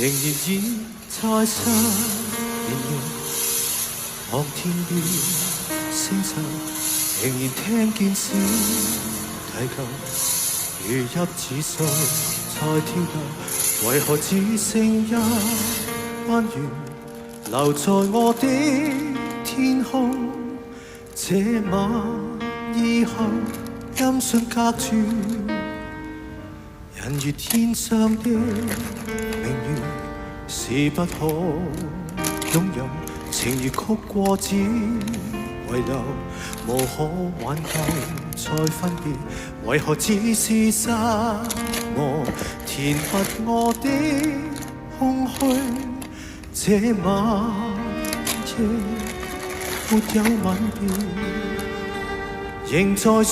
仍然倚在失眠夜，望天邊星辰，仍然聽見小提琴，如泣似訴在跳動，為何只剩一彎月留在我的天空？這晚以後音訊隔絕，人如天上的明月，是不可擁有，情如曲過只遺留，無可挽救再分別，為何只是失望填密我的空虛？這晚夜沒有吻別，仍在說